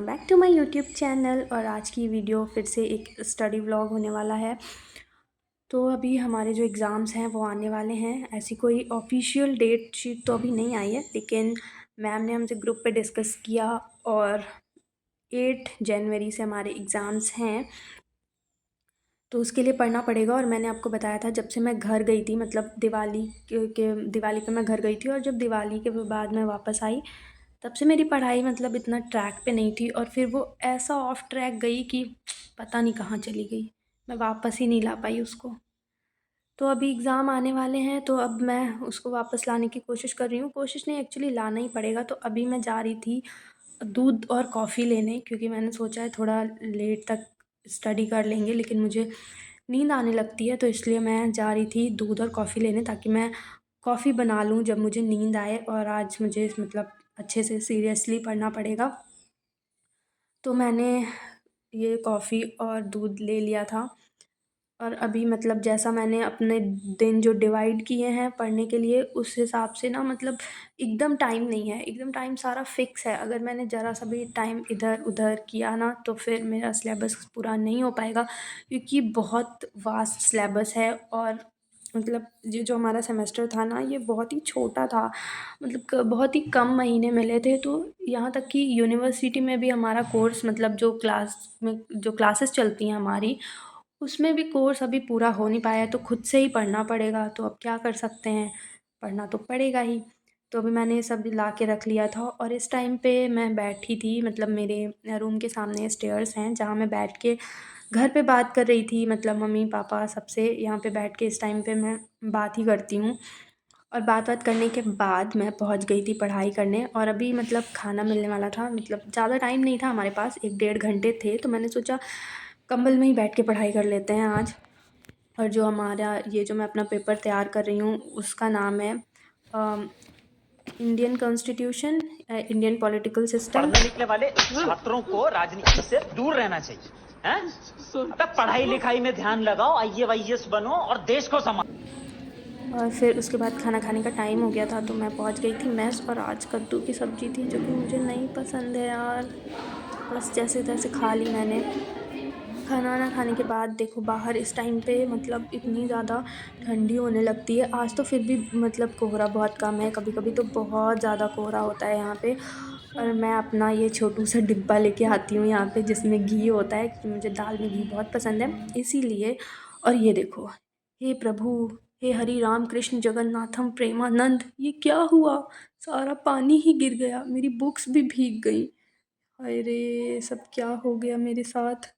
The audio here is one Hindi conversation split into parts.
Back to my YouTube channel. और आज की वीडियो फिर से एक स्टडी व्लॉग होने वाला है। तो अभी हमारे जो एग्ज़ाम्स हैं वो आने वाले हैं। ऐसी कोई ऑफिशियल डेट शीट तो अभी नहीं आई है, लेकिन मैम ने हमसे ग्रुप पे डिस्कस किया और 8 जनवरी से हमारे एग्ज़ाम्स हैं, तो उसके लिए पढ़ना पड़ेगा। और मैंने आपको बताया था जब से मैं घर गई थी, मतलब दिवाली पे मैं घर गई थी, और जब दिवाली के बाद मैं वापस आई तब से मेरी पढ़ाई मतलब इतना ट्रैक पे नहीं थी, और फिर वो ऐसा ऑफ ट्रैक गई कि पता नहीं कहाँ चली गई। मैं वापस ही नहीं ला पाई उसको। तो अभी एग्ज़ाम आने वाले हैं, तो अब मैं उसको वापस लाने की कोशिश कर रही हूँ। कोशिश नहीं, एक्चुअली लाना ही पड़ेगा। तो अभी मैं जा रही थी दूध और कॉफ़ी लेने, क्योंकि मैंने सोचा है थोड़ा लेट तक स्टडी कर लेंगे, लेकिन मुझे नींद आने लगती है, तो इसलिए मैं जा रही थी दूध और कॉफ़ी लेने, ताकि मैं कॉफ़ी बना लूँ जब मुझे नींद आए। और आज मुझे मतलब अच्छे से सीरियसली पढ़ना पड़ेगा। तो मैंने ये कॉफ़ी और दूध ले लिया था, और अभी मतलब जैसा मैंने अपने दिन जो डिवाइड किए हैं पढ़ने के लिए, उस हिसाब से ना मतलब एकदम टाइम नहीं है, एकदम टाइम सारा फिक्स है। अगर मैंने ज़रा सा भी टाइम इधर उधर किया ना, तो फिर मेरा सिलेबस पूरा नहीं हो पाएगा, क्योंकि बहुत वास्ट सिलेबस है। और मतलब ये जो हमारा सेमेस्टर था ना, ये बहुत ही छोटा था, मतलब बहुत ही कम महीने मिले थे। तो यहाँ तक कि यूनिवर्सिटी में भी हमारा कोर्स, मतलब जो क्लासेस चलती हैं हमारी, उसमें भी कोर्स अभी पूरा हो नहीं पाया है। तो खुद से ही पढ़ना पड़ेगा। तो अब क्या कर सकते हैं, पढ़ना तो पड़ेगा ही। तो अभी मैंने ये सब ला के रख लिया था, और इस टाइम पे मैं बैठी थी, मतलब मेरे रूम के सामने स्टेयर्स हैं जहाँ मैं बैठ के घर पे बात कर रही थी, मतलब मम्मी पापा सबसे यहाँ पे बैठ के इस टाइम पे मैं बात ही करती हूँ। और बात करने के बाद मैं पहुँच गई थी पढ़ाई करने, और अभी मतलब खाना मिलने वाला था, मतलब ज़्यादा टाइम नहीं था हमारे पास, 1 डेढ़ घंटे थे। तो मैंने सोचा कंबल में ही बैठ के पढ़ाई कर लेते हैं आज। और जो हमारा ये जो मैं अपना पेपर तैयार कर रही हूँ, उसका नाम है Indian constitution, Indian political system. पढ़ने लिखने वाले छात्रों को राजनीति से दूर रहना चाहिए, हैं? अबे पढ़ाई लिखाई में ध्यान लगाओ, आईएएस बनो और देश को संभालो। और फिर उसके बाद खाना खाने का टाइम हो गया था, तो मैं पहुंच गई थी मेस, और आज कद्दू की सब्ज़ी थी, जो कि मुझे नहीं पसंद है यार। बस जैसे तैसे खा ली मैंने। खाना वाना खाने के बाद देखो, बाहर इस टाइम पे मतलब इतनी ज़्यादा ठंडी होने लगती है। आज तो फिर भी मतलब कोहरा बहुत कम है, कभी कभी तो बहुत ज़्यादा कोहरा होता है यहाँ पे। और मैं अपना ये छोटू सा डिब्बा लेके आती हूँ यहाँ पे, जिसमें घी होता है, क्योंकि मुझे दाल में घी बहुत पसंद है, इसीलिए। और ये देखो, हे प्रभु, हे हरि राम कृष्ण जगन्नाथम प्रेमानंद, ये क्या हुआ? सारा पानी ही गिर गया, मेरी बुक्स भी भीग गई। अरे सब क्या हो गया मेरे साथ?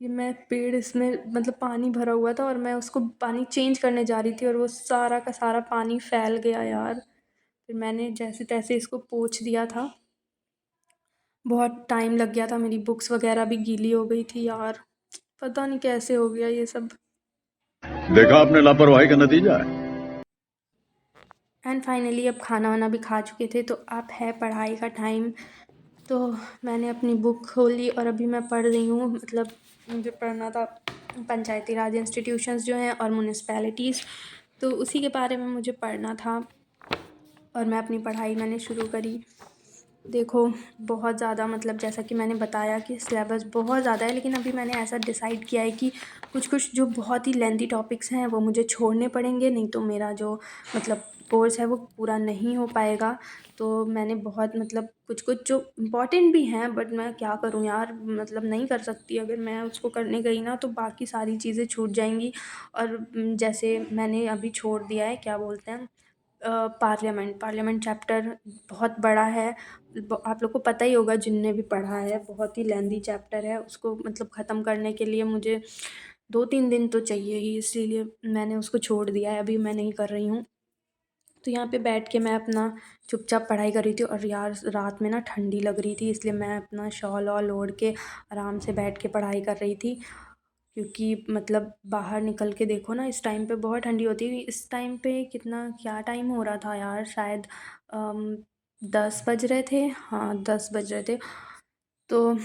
ये मैं पेड़ इसमें मतलब पानी भरा हुआ था, और मैं उसको पानी चेंज करने जा रही थी, और वो सारा का सारा पानी फैल गया यार। फिर मैंने जैसे तैसे इसको पोंछ दिया था। बहुत टाइम लग गया था, मेरी बुक्स वगैरह भी गीली हो गई थी यार। पता नहीं कैसे हो गया ये सब। देखा आपने लापरवाही का नतीजा है। एंड फाइनली अब खाना वाना भी खा चुके थे, तो अब है पढ़ाई का टाइम। तो मैंने अपनी बुक खोली, और अभी मैं पढ़ रही हूँ, मतलब मुझे पढ़ना था पंचायती राज इंस्टीट्यूशंस जो हैं और म्यूनिसपैलिटीज़, तो उसी के बारे में मुझे पढ़ना था। और मैं अपनी पढ़ाई मैंने शुरू करी। देखो, बहुत ज़्यादा मतलब जैसा कि मैंने बताया कि सिलेबस बहुत ज़्यादा है, लेकिन अभी मैंने ऐसा डिसाइड किया है कि कुछ कुछ जो बहुत ही लेंथी टॉपिक्स हैं वो मुझे छोड़ने पड़ेंगे, नहीं तो मेरा जो मतलब कोर्स है वो पूरा नहीं हो पाएगा। तो मैंने बहुत मतलब कुछ कुछ जो इम्पॉर्टेंट भी हैं, बट मैं क्या करूँ यार, मतलब नहीं कर सकती। अगर मैं उसको करने गई ना, तो बाकी सारी चीज़ें छूट जाएंगी। और जैसे मैंने अभी छोड़ दिया है, क्या बोलते हैं, पार्लियामेंट चैप्टर बहुत बड़ा है। आप लोग को पता ही होगा जिनने भी पढ़ा है, बहुत ही लेंदी चैप्टर है। उसको मतलब ख़त्म करने के लिए मुझे 2-3 दिन तो चाहिए ही, इसीलिए मैंने उसको छोड़ दिया है, अभी मैं नहीं कर रही हूँ। तो यहाँ पे बैठ के मैं अपना चुपचाप पढ़ाई कर रही थी, और यार रात में ना ठंडी लग रही थी, इसलिए मैं अपना शॉल वॉल ओढ़ के आराम से बैठ के पढ़ाई कर रही थी। क्योंकि मतलब बाहर निकल के देखो ना, इस टाइम पे बहुत ठंडी होती है। इस टाइम पे कितना क्या टाइम हो रहा था यार, शायद 10 बज रहे थे, हाँ 10 बज रहे थे। तो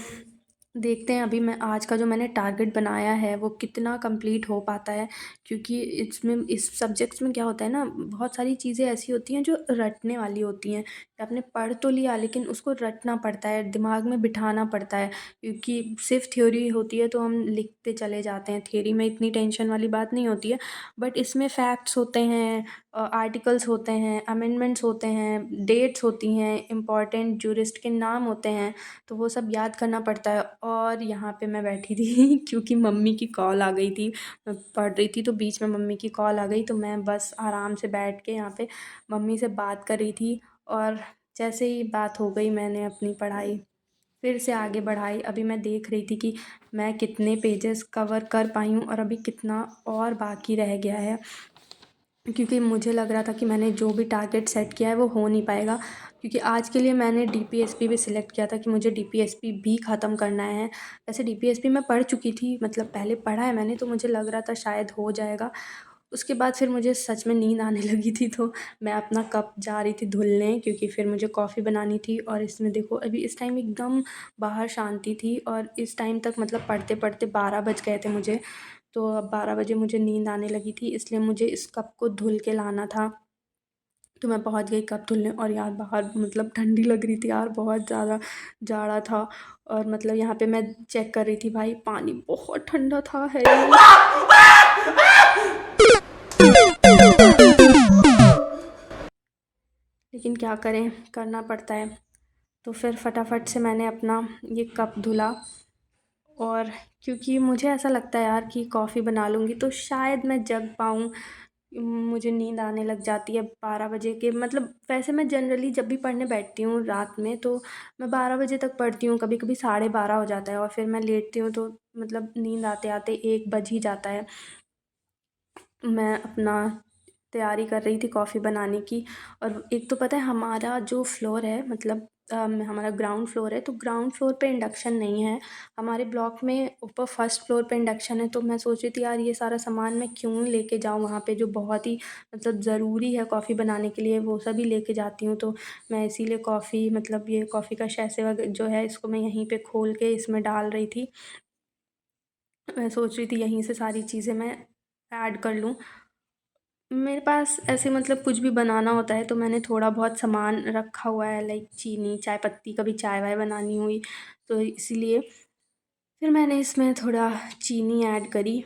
देखते हैं अभी मैं आज का जो मैंने टारगेट बनाया है वो कितना कंप्लीट हो पाता है, क्योंकि इसमें इस सब्जेक्ट्स में क्या होता है ना, बहुत सारी चीज़ें ऐसी होती हैं जो रटने वाली होती हैं। आपने पढ़ तो लिया लेकिन उसको रटना पड़ता है, दिमाग में बिठाना पड़ता है, क्योंकि सिर्फ थ्योरी होती है तो हम लिखते चले जाते हैं। थ्योरी में इतनी टेंशन वाली बात नहीं होती है, बट इसमें फैक्ट्स होते हैं, आर्टिकल्स होते हैं, अमेंडमेंट्स होते हैं, डेट्स होती हैं, इम्पॉर्टेंट जूरिस्ट के नाम होते हैं, तो वो सब याद करना पड़ता है। और यहाँ पे मैं बैठी थी क्योंकि मम्मी की कॉल आ गई थी, मैं पढ़ रही थी तो बीच में मम्मी की कॉल आ गई, तो मैं बस आराम से बैठ के यहाँ पे मम्मी से बात कर रही थी। और जैसे ही बात हो गई मैंने अपनी पढ़ाई फिर से आगे बढ़ाई। अभी मैं देख रही थी कि मैं कितने पेजेस कवर कर पाई हूँ और अभी कितना और बाकी रह गया है, क्योंकि मुझे लग रहा था कि मैंने जो भी टारगेट सेट किया है वो हो नहीं पाएगा, क्योंकि आज के लिए मैंने डीपीएसपी भी सिलेक्ट किया था कि मुझे डीपीएसपी भी ख़त्म करना है। वैसे डीपीएसपी मैं पढ़ चुकी थी, मतलब पहले पढ़ा है मैंने, तो मुझे लग रहा था शायद हो जाएगा। उसके बाद फिर मुझे सच में नींद आने लगी थी, तो मैं अपना कप जा रही थी धुलने, क्योंकि फिर मुझे कॉफ़ी बनानी थी। और इसमें देखो अभी इस टाइम एकदम बाहर शांति थी, और इस टाइम तक मतलब पढ़ते पढ़ते 12 बज गए थे मुझे। तो अब 12 बजे मुझे नींद आने लगी थी, इसलिए मुझे इस कप को धुल के लाना था। तो मैं पहुंच गई कप धुलने, और यार बाहर मतलब ठंडी लग रही थी यार, बहुत ज़्यादा जाड़ा था। और मतलब यहाँ पे मैं चेक कर रही थी, भाई पानी बहुत ठंडा था है। लेकिन क्या करें, करना पड़ता है। तो फिर फटाफट से मैंने अपना ये कप धुला। और क्योंकि मुझे ऐसा लगता है यार कि कॉफ़ी बना लूँगी तो शायद मैं जग पाऊँ। मुझे नींद आने लग जाती है 12 बजे के, मतलब वैसे मैं जनरली जब भी पढ़ने बैठती हूँ रात में तो मैं 12 बजे तक पढ़ती हूँ, कभी-कभी 12:30 हो जाता है, और फिर मैं लेटती हूँ तो मतलब नींद आते-आते 1 बज ही जाता है। मैं अपना तैयारी कर रही थी कॉफ़ी बनाने की। और एक तो पता है हमारा जो फ्लोर है, मतलब हमारा ग्राउंड फ्लोर है, तो ग्राउंड फ्लोर पे इंडक्शन नहीं है। हमारे ब्लॉक में ऊपर फर्स्ट फ्लोर पे इंडक्शन है, तो मैं सोच रही थी यार ये सारा सामान मैं क्यों लेके जाऊँ वहाँ पे, जो बहुत ही मतलब ज़रूरी है कॉफ़ी बनाने के लिए, वो सभी लेके जाती हूँ। तो मैं इसीलिए कॉफ़ी, मतलब ये कॉफ़ी का सैशे जो है इसको मैं यहीं पे खोल के इसमें डाल रही थी। मैं सोच रही थी यहीं से सारी चीज़ें मैं ऐड कर लूँ। मेरे पास ऐसे मतलब कुछ भी बनाना होता है तो मैंने थोड़ा बहुत सामान रखा हुआ है, लाइक चीनी, चाय पत्ती, कभी चाय वाय बनानी हुई तो इसीलिए फिर मैंने इसमें थोड़ा चीनी ऐड करी।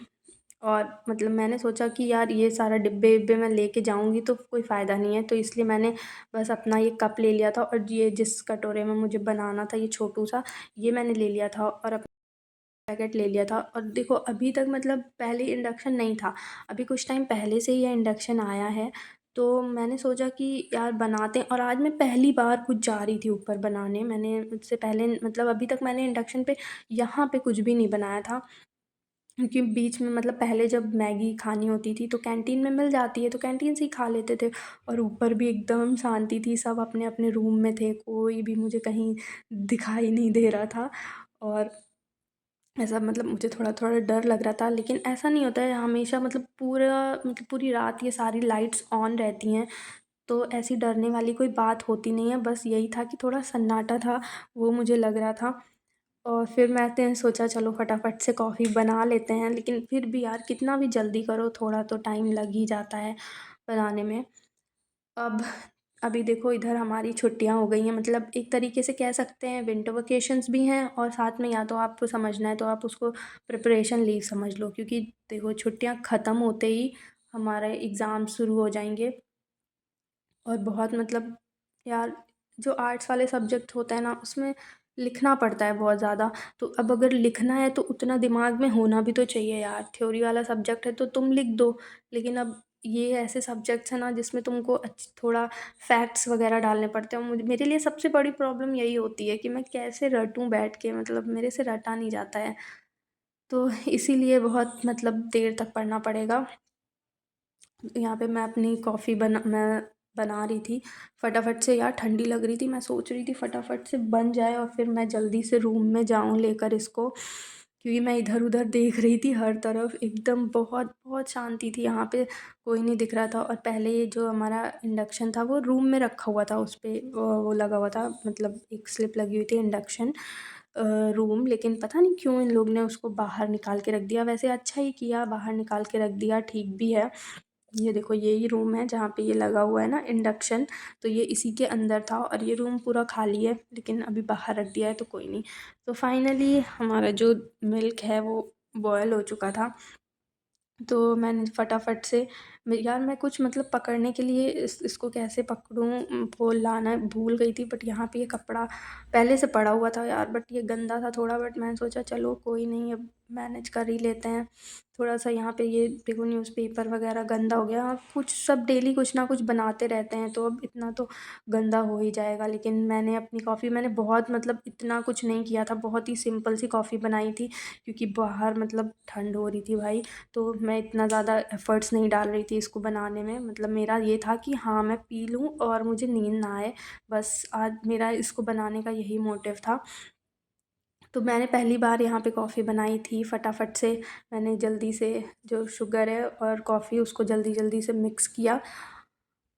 और मतलब मैंने सोचा कि यार ये सारा डिब्बे विब्बे मैं लेके जाऊंगी तो कोई फ़ायदा नहीं है, तो इसलिए मैंने बस अपना ये कप ले लिया था, और ये जिस कटोरे में मुझे बनाना था, ये छोटू सा, ये मैंने ले लिया था और पैकेट ले लिया था। और देखो अभी तक मतलब पहले इंडक्शन नहीं था, अभी कुछ टाइम पहले से ही ये इंडक्शन आया है। तो मैंने सोचा कि यार बनाते हैं, और आज मैं पहली बार कुछ जा रही थी ऊपर बनाने। मैंने उससे पहले मतलब अभी तक मैंने इंडक्शन पे यहाँ पे कुछ भी नहीं बनाया था, क्योंकि बीच में मतलब पहले जब मैगी खानी होती थी तो कैंटीन में मिल जाती है तो कैंटीन से ही खा लेते थे। और ऊपर भी एकदम शांति थी, सब अपने अपने रूम में थे, कोई भी मुझे कहीं दिखाई नहीं दे रहा था। और ऐसा मतलब मुझे थोड़ा-थोड़ा डर लग रहा था, लेकिन ऐसा नहीं होता है हमेशा, मतलब पूरी रात ये सारी लाइट्स ऑन रहती हैं, तो ऐसी डरने वाली कोई बात होती नहीं है। बस यही था कि थोड़ा सन्नाटा था, वो मुझे लग रहा था। और फिर मैंने सोचा चलो फटाफट से कॉफ़ी बना लेते हैं, लेकिन फिर भी यार कितना भी जल्दी करो थोड़ा तो टाइम लग ही जाता है बनाने में। अब अभी देखो इधर हमारी छुट्टियां हो गई हैं, मतलब एक तरीके से कह सकते हैं विंटर वेकेशंस भी हैं, और साथ में या तो आपको समझना है तो आप उसको प्रिपरेशन लीव समझ लो, क्योंकि देखो छुट्टियां ख़त्म होते ही हमारे एग्ज़ाम शुरू हो जाएंगे। और बहुत मतलब यार जो आर्ट्स वाले सब्जेक्ट होते हैं ना उसमें लिखना पड़ता है बहुत ज़्यादा। तो अब अगर लिखना है तो उतना दिमाग में होना भी तो चाहिए यार, थ्योरी वाला सब्जेक्ट है तो तुम लिख दो, लेकिन अब ये ऐसे सब्जेक्ट्स हैं ना जिसमें तुमको थोड़ा फैक्ट्स वगैरह डालने पड़ते हैं। मुझे, मेरे लिए सबसे बड़ी प्रॉब्लम यही होती है कि मैं कैसे रटूं बैठ के, मतलब मेरे से रटा नहीं जाता है। तो इसीलिए बहुत मतलब देर तक पढ़ना पड़ेगा। यहाँ पे मैं अपनी कॉफ़ी बना रही थी फटाफट से, यार ठंडी लग रही थी, मैं सोच रही थी फटाफट से बन जाए और फिर मैं जल्दी से रूम में जाऊँ लेकर इसको, क्योंकि मैं इधर उधर देख रही थी हर तरफ एकदम बहुत बहुत शांति थी यहाँ पे, कोई नहीं दिख रहा था। और पहले ये जो हमारा इंडक्शन था वो रूम में रखा हुआ था, उस पे वो लगा हुआ था, मतलब एक स्लिप लगी हुई थी इंडक्शन, रूम, लेकिन पता नहीं क्यों इन लोग ने उसको बाहर निकाल के रख दिया। वैसे अच्छा ही किया, बाहर निकाल के रख दिया, ठीक भी है। ये देखो यही रूम है जहाँ पे ये लगा हुआ है ना इंडक्शन, तो ये इसी के अंदर था और ये रूम पूरा खाली है, लेकिन अभी बाहर रख दिया है तो कोई नहीं। तो फाइनली हमारा जो मिल्क है वो बॉयल हो चुका था, तो मैंने फटाफट से यार मैं कुछ मतलब पकड़ने के लिए इसको कैसे पकड़ूँ, वो लाना भूल गई थी। बट यहाँ पे ये कपड़ा पहले से पड़ा हुआ था यार, बट ये गंदा था थोड़ा, बट मैंने सोचा चलो कोई नहीं, अब मैनेज कर ही लेते हैं। थोड़ा सा यहाँ पे ये देखो न्यूज़पेपर वगैरह गंदा हो गया। हाँ, कुछ सब डेली कुछ ना कुछ बनाते रहते हैं, तो अब इतना तो गंदा हो ही जाएगा। लेकिन मैंने अपनी कॉफ़ी मैंने बहुत मतलब इतना कुछ नहीं किया था, बहुत ही सिंपल सी कॉफ़ी बनाई थी, क्योंकि बाहर मतलब ठंड हो रही थी भाई। तो मैं इतना ज़्यादा एफ़र्ट्स नहीं डाल रही थी इसको बनाने में, मतलब मेरा ये था कि हाँ मैं पी लूँ और मुझे नींद ना आए, बस आज मेरा इसको बनाने का यही मोटिव था। तो मैंने पहली बार यहाँ पे कॉफ़ी बनाई थी फटाफट से। मैंने जल्दी से जो शुगर है और कॉफ़ी उसको जल्दी जल्दी से मिक्स किया,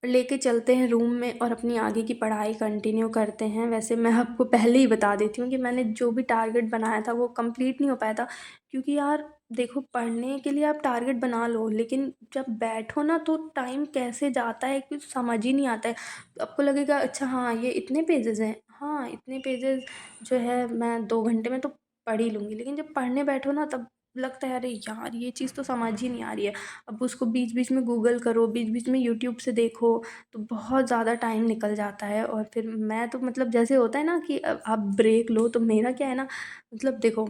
लेके चलते हैं रूम में और अपनी आगे की पढ़ाई कंटिन्यू करते हैं। वैसे मैं आपको पहले ही बता देती हूँ कि मैंने जो भी टारगेट बनाया था वो कंप्लीट नहीं हो पाया था, क्योंकि यार देखो पढ़ने के लिए आप टारगेट बना लो, लेकिन जब बैठो ना तो टाइम कैसे जाता है कुछ समझ ही नहीं आता है। आपको लगेगा अच्छा हाँ ये इतने पेजेस हैं, हाँ इतने पेजेस जो है मैं 2 घंटे में तो पढ़ ही लूँगी, लेकिन जब पढ़ने बैठो ना तब लगता है अरे यार ये चीज़ तो समझ ही नहीं आ रही है। अब उसको बीच बीच में गूगल करो, बीच बीच में यूट्यूब से देखो, तो बहुत ज़्यादा टाइम निकल जाता है। और फिर मैं तो मतलब जैसे होता है ना कि आप ब्रेक लो, तो मेरा क्या है ना, मतलब देखो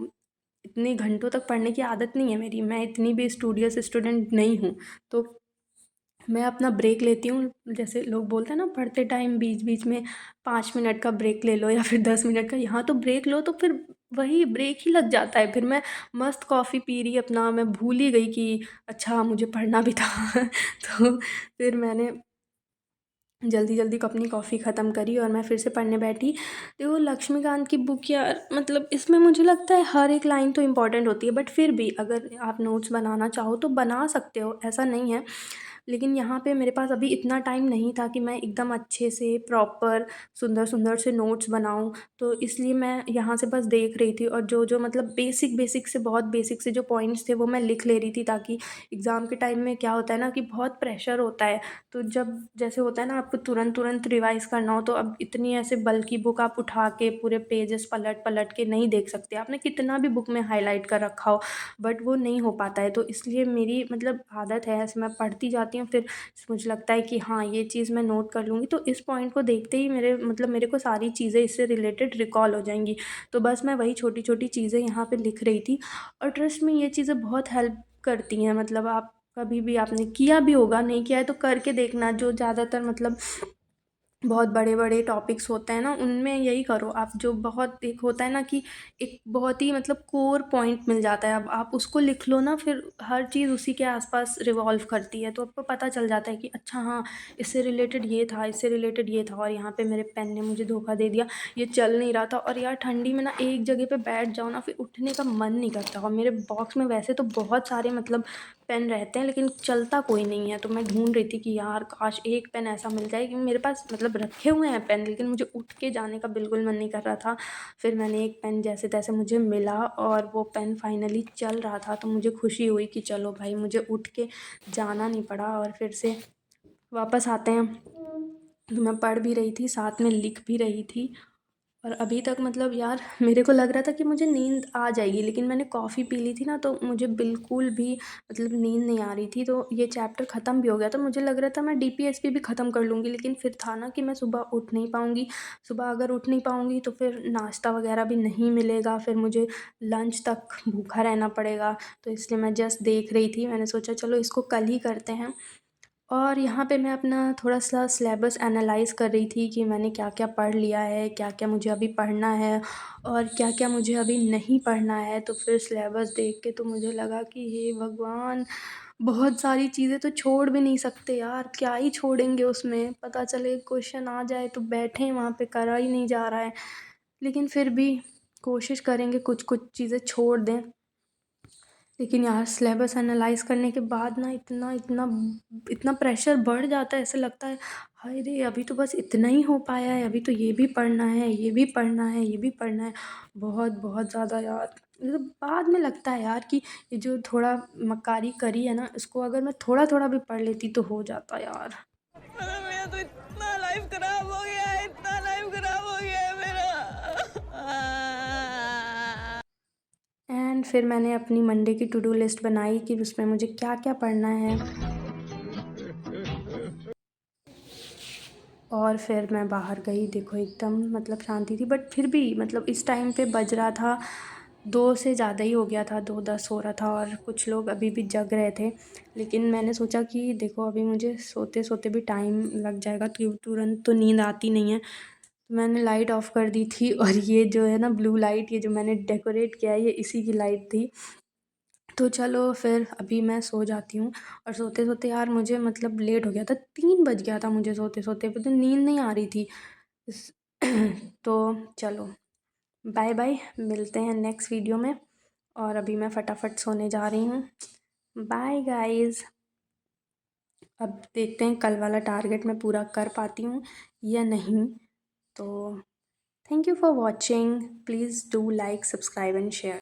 इतने घंटों तक पढ़ने की आदत नहीं है मेरी, मैं इतनी भी स्टूडियस स्टूडेंट नहीं हूँ। तो मैं अपना ब्रेक लेती हूँ, जैसे लोग बोलते हैं ना पढ़ते टाइम बीच बीच में 5 मिनट का ब्रेक ले लो या फिर 10 मिनट का, यहाँ तो ब्रेक लो तो फिर वही ब्रेक ही लग जाता है। फिर मैं मस्त कॉफ़ी पी रही अपना, मैं भूल ही गई कि अच्छा मुझे पढ़ना भी था तो फिर मैंने जल्दी जल्दी अपनी कॉफ़ी ख़त्म करी और मैं फिर से पढ़ने बैठी। देखो लक्ष्मीकांत की बुक यार, मतलब इसमें मुझे लगता है हर एक लाइन तो इम्पॉर्टेंट होती है, बट फिर भी अगर आप नोट्स बनाना चाहो तो बना सकते हो, ऐसा नहीं है। लेकिन यहाँ पे मेरे पास अभी इतना टाइम नहीं था कि मैं एकदम अच्छे से प्रॉपर सुंदर सुंदर से नोट्स बनाऊँ, तो इसलिए मैं यहाँ से बस देख रही थी और जो जो मतलब बेसिक बेसिक से बहुत बेसिक से जो पॉइंट्स थे वो मैं लिख ले रही थी, ताकि एग्ज़ाम के टाइम में क्या होता है ना कि बहुत प्रेशर होता है। तो जब जैसे होता है ना आपको तुरंत तुरंत रिवाइज़ करना हो, तो अब इतनी ऐसे बल्की बुक आप उठा के पूरे पेजेस पलट पलट के नहीं देख सकते, आपने कितना भी बुक में हाईलाइट कर रखा हो, बट वो नहीं हो पाता है। तो इसलिए मेरी मतलब आदत है ऐसे, मैं पढ़ती जाती हूँ, फिर मुझे लगता है कि हाँ ये चीज़ मैं नोट कर लूँगी, तो इस पॉइंट को देखते ही मेरे मतलब मेरे को सारी चीज़ें इससे रिलेटेड रिकॉल हो जाएंगी। तो बस मैं वही छोटी छोटी चीज़ें यहाँ पे लिख रही थी, और ट्रस्ट में ये चीज़ें बहुत हेल्प करती हैं। मतलब आप कभी भी आपने किया भी होगा, नहीं किया है तो करके देखना। जो ज़्यादातर मतलब बहुत बड़े-बड़े टॉपिक्स होते हैं ना, उनमें यही करो आप, जो बहुत एक होता है ना कि एक बहुत ही मतलब कोर पॉइंट मिल जाता है, अब आप उसको लिख लो ना, फिर हर चीज़ उसी के आस-पास रिवॉल्व करती है, तो आपको पता चल जाता है कि अच्छा हाँ, इससे रिलेटेड ये था, इससे रिलेटेड ये था, और यहाँ पे मेरे पेन ने मुझे धोखा दे दिया, ये चल नहीं रहा था। और यार ठंडी में ना एक जगह पे बैठ जाओ ना, फिर उठने का मन नहीं करता। और मेरे बॉक्स में वैसे तो बहुत सारे मतलब पेन रहते हैं, लेकिन चलता कोई नहीं है, तो मैं ढूँढ रही थी कि यार काश एक पेन ऐसा मिल जाए कि मेरे पास मतलब रखे हुए हैं पेन, लेकिन मुझे उठ के जाने का बिल्कुल मन नहीं कर रहा था। फिर मैंने एक पेन जैसे-तैसे मुझे मिला और वो पेन फाइनली चल रहा था, तो मुझे खुशी हुई कि चलो भाई मुझे उठ के जाना नहीं पड़ा। और फिर से वापस आते हैं, तो मैं पढ़ भी रही थी, साथ में लिख भी रही थी। और अभी तक मतलब यार मेरे को लग रहा था कि मुझे नींद आ जाएगी, लेकिन मैंने कॉफ़ी पी ली थी ना, तो मुझे बिल्कुल भी मतलब नींद नहीं आ रही थी। तो ये चैप्टर ख़त्म भी हो गया, तो मुझे लग रहा था मैं डीपीएसपी भी ख़त्म कर लूँगी, लेकिन फिर था ना कि मैं सुबह उठ नहीं पाऊँगी। सुबह अगर उठ नहीं पाऊँगी तो फिर नाश्ता वग़ैरह भी नहीं मिलेगा, फिर मुझे लंच तक भूखा रहना पड़ेगा। तो इसलिए मैं जस्ट देख रही थी, मैंने सोचा चलो इसको कल ही करते हैं। और यहाँ पे मैं अपना थोड़ा-सा सिलेबस एनालाइज़ कर रही थी कि मैंने क्या-क्या पढ़ लिया है, क्या-क्या मुझे अभी पढ़ना है और क्या-क्या मुझे अभी नहीं पढ़ना है। तो फिर सिलेबस देख के तो मुझे लगा कि हे भगवान! बहुत सारी चीज़ें तो छोड़ भी नहीं सकते यार, क्या ही छोड़ेंगे उसमें? पता चले क्वेश्चन आ जाए तो बैठे वहाँ पे, करा ही नहीं जा रहा है। लेकिन फिर भी कोशिश करेंगे कुछ-कुछ चीज़ें छोड़ दें। लेकिन यार सिलेबस एनालाइज़ करने के बाद ना इतना इतना इतना प्रेशर बढ़ जाता है, ऐसे लगता है अरे अभी तो बस इतना ही हो पाया है, अभी तो ये भी पढ़ना है, ये भी पढ़ना है, ये भी पढ़ना है। बहुत बहुत ज़्यादा यार, मतलब बाद में लगता है यार कि ये जो थोड़ा मक्कारी करी है ना, इसको अगर मैं थोड़ा थोड़ा भी पढ़ लेती तो हो जाता यार। मतलब मेरा तो इतना लाइफ खराब हो गया है, इतना लाइफ खराब हो गया है मेरा। एंड फिर मैंने अपनी मंडे की टू डू लिस्ट बनाई कि उसमें मुझे क्या क्या पढ़ना है। और फिर मैं बाहर गई, देखो एकदम मतलब शांति थी, बट फिर भी मतलब इस टाइम पे बज रहा था 2 से ज़्यादा ही हो गया था, 2:10 हो रहा था और कुछ लोग अभी भी जग रहे थे। लेकिन मैंने सोचा कि देखो अभी मुझे सोते सोते भी टाइम लग जाएगा, तो तुरंत तो नींद आती नहीं है। तो मैंने लाइट ऑफ़ कर दी थी और ये जो है ना ब्लू लाइट, ये जो मैंने डेकोरेट किया है, ये इसी की लाइट थी। तो चलो फिर अभी मैं सो जाती हूँ। और सोते-सोते यार मुझे मतलब लेट हो गया था, 3 बज गया था मुझे सोते-सोते, पता नींद नहीं आ रही थी। इस तो चलो बाय-बाय, मिलते हैं नेक्स्ट वीडियो में। और अभी मैं फटाफट सोने जा रही हूँ। Bye guys. अब देखते हैं कल वाला टारगेट मैं पूरा कर पाती हूँ या नहीं। तो thank you for watching. Please do like, subscribe and share.